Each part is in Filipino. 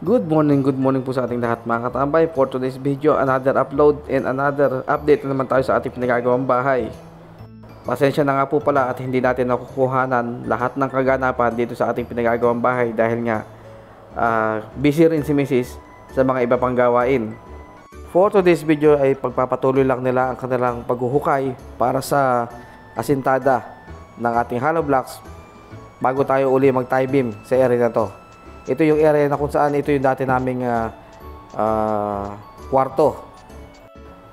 Good morning po sa ating lahat mga katambay. For today's video, another upload and another update na naman tayo sa ating pinagagawang bahay. Pasensya na nga po pala at hindi natin nakukuhanan lahat ng kaganapan dito sa ating pinagagawang bahay dahil nga busy rin si Mrs. sa mga iba pang gawain. For today's video ay pagpapatuloy lang nila ang kanilang paghuhukay para sa asintada ng ating hollow blocks bago tayo uli mag-tie beam sa area na to. Ito yung area na kung saan ito yung dati naming kwarto.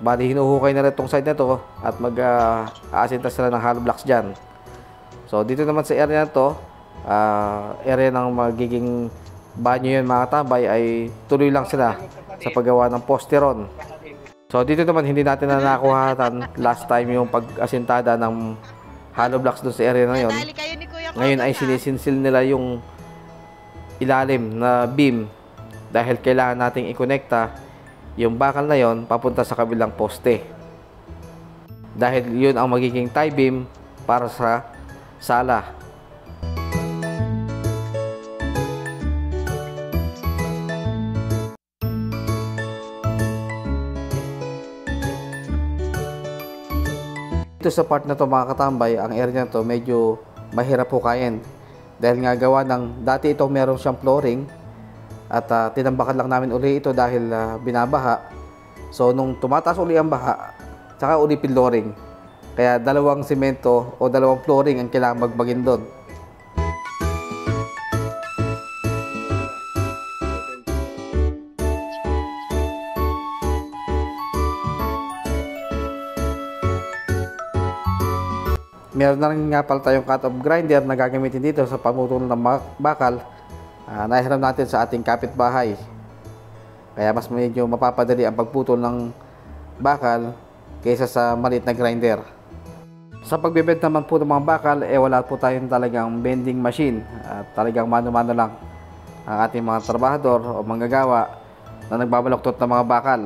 Bali, hinuhukay na rin itong side na to at mag-aasinta sila ng hollow blocks dyan. So, dito naman sa area na to, area ng magiging banyo yun mga tambay, ay tuloy lang sila sa paggawa ng posteron. So, dito naman hindi natin na nakuhatan last time yung pag-asintada ng hollow blocks doon sa area na yun. Ngayon ay sinisinsil nila yung ilalim na beam dahil kailangan nating i-connecta yung bakal na yon papunta sa kabilang poste dahil yun ang magiging tie beam para sa sala. Dito sa part na to mga katambay, ang area na to medyo mahirap hukayin dahil nga gawa ng dati itong meron siyang flooring at tinambakan lang namin uli ito dahil binabaha. So nung tumataas uli ang baha, saka uli flooring. Kaya dalawang semento o dalawang flooring ang kailangan magbagin doon. Meron na rin nga pala tayong cut-off grinder na gagamitin dito sa pamutol ng bakal. Nahiram natin sa ating kapitbahay. Kaya mas medyo mapapadali ang pagputol ng bakal kaysa sa maliit na grinder. Sa pagbebend naman po ng mga bakal, wala po tayong talagang bending machine. Talagang mano-mano lang ang ating mga trabahador o manggagawa na nagbabaluktot ng mga bakal.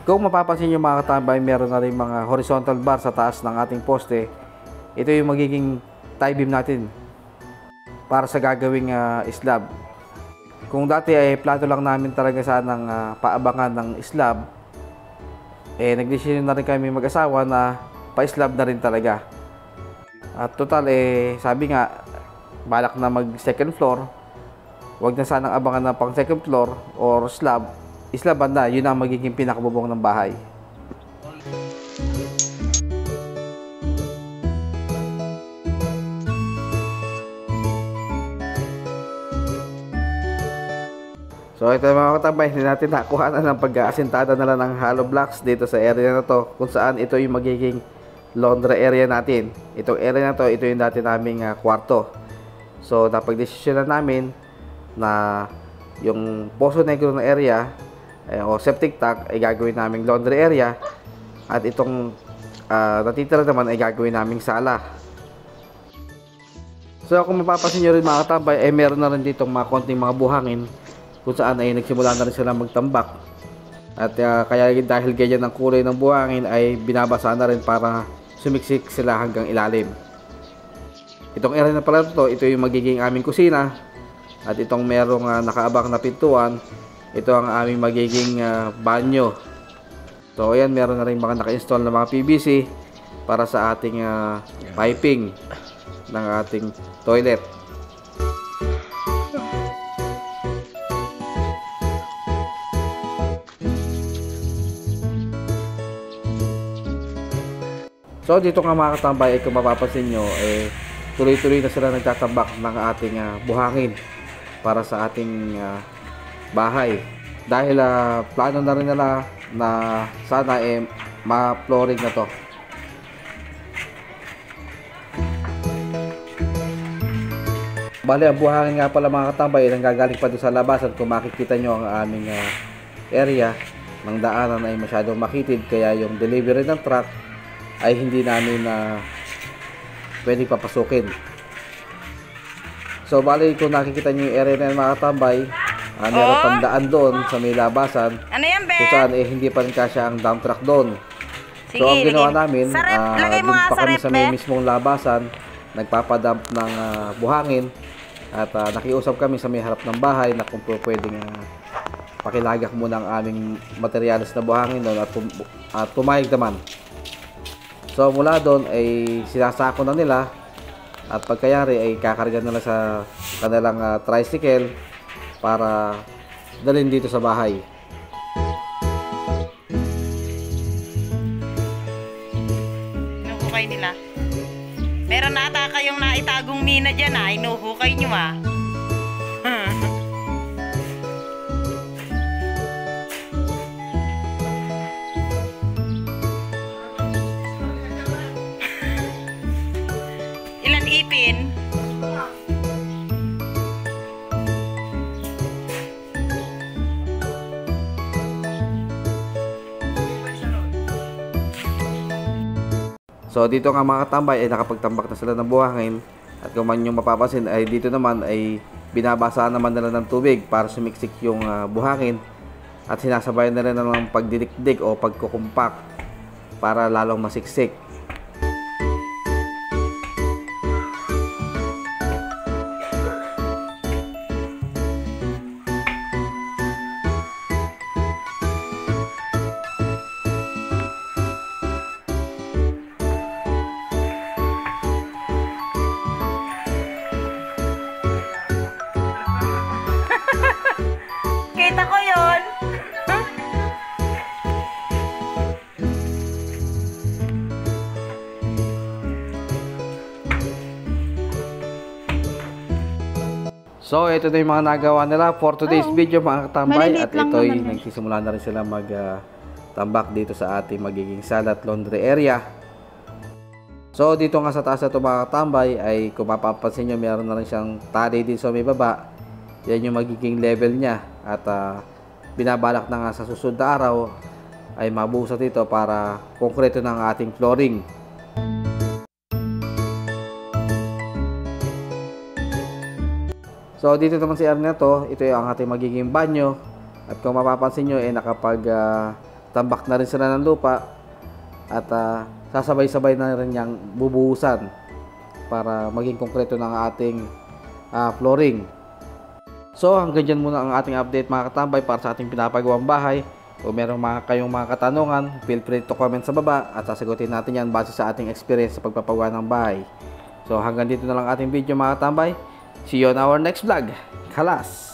Kung mapapansin nyo mga katambay, meron na rin mga horizontal bar sa taas ng ating poste. Ito yung magiging tie beam natin para sa gagawing slab. Kung dati ay plano lang namin talaga sanang paabangan ng slab, nagdesisyon na rin kami mag-asawa na pa-slab na rin talaga. At total sabi nga, balak na mag second floor, wag na sanang abangan na pang second floor or slab. Slab banda, yun ang magiging pinakabubong ng bahay. So ito mga katambay, hindi natin nakuha na ng pag-aasintada na lang ng hollow blocks dito sa area na to, kung saan ito yung magiging laundry area natin. Itong area na to, ito yung dati naming kwarto. So napag-desisyon na namin na yung Poso Negro na area o septic tank ay gagawin naming laundry area at itong natitira naman ay gagawin naming sala. So kung mapapansin nyo rin mga katambay, meron na rin ditong mga konting mga buhangin kung saan ay nagsimula na rin sila magtambak at kaya dahil ganyan ang kulay ng buhangin ay binabasa na rin para sumiksik sila hanggang ilalim. Itong area na pala ito yung magiging aming kusina at itong merong nakaabang na pintuan, ito ang aming magiging banyo. So ayan, meron na rin mga naka-install na mga PVC para sa ating piping ng ating toilet. So dito nga mga katambay, kung mapapansin nyo, tuloy-tuloy na sila nagtatambak ng ating buhangin para sa ating bahay. Dahil plano na rin nila na sana ma-flooring na to. Bali, ang buhangin nga pala mga katambay, nanggagaling pa doon sa labasan. Kung makikita nyo ang aming area ng daanan ay masyadong makitid, kaya yung delivery ng truck ay hindi namin pwedeng papasukin. So bali, kung nakikita nyo yung area na yan mga katambay, meron pang daan doon sa may labasan, Ano yan, Ben? kung saan hindi pa rin kasya ang dump truck doon. Sige, So ang ginawa namin, lagay mo doon nga pa sa kami rep, sa may Ben. mismong labasan, nagpapadump ng buhangin, at nakiusap kami sa may harap ng bahay na kung pwedeng pakilagak muna ang aming materials na buhangin doon, at pumayag naman. So mula doon ay sinasako na nila, at pagkayari ay kakarga nila sa kanilang tricycle para dalhin dito sa bahay. Inuhukay nila. Meron na ata kayong naitagong mina dyan inuhukay nyo Ilan ipin? So dito nga mga katambay ay nakapagtambak na sila ng buhangin, at kung man yung mapapansin ay dito naman ay binabasaan naman nila ng tubig para sumiksik yung buhangin, at sinasabayan na rin ng pagdidikdik o pagkukumpak para lalong masiksik. Kita ko yun. So ito na yung mga nagawa nila for today's video mga katambay, Maliliit at lang ito'y naman. nagsisimula na rin sila tambak dito sa ating magiging salad laundry area. So dito nga sa taas na ito mga katambay ay kung mapapansin nyo, meron na rin siyang tali dito sa may baba. Yan yung magiging level niya, at binabalak na nga sa susunod na araw ay mabuhos dito para konkreto ng ating flooring. So dito naman si area na to, ito yung ating magiging banyo, at kung mapapansin nyo ay tambak na rin sila ng lupa, at sasabay-sabay na rin niyang bubuhusan para maging konkreto ng ating flooring. So hanggang dyan muna ang ating update mga katambay para sa ating pinapagawang bahay. Kung meron kayong mga katanungan, feel free to comment sa baba at sasagutin natin yan base sa ating experience sa pagpapagawa ng bahay. So hanggang dito na lang ating video mga katambay. See you on our next vlog. Kalas!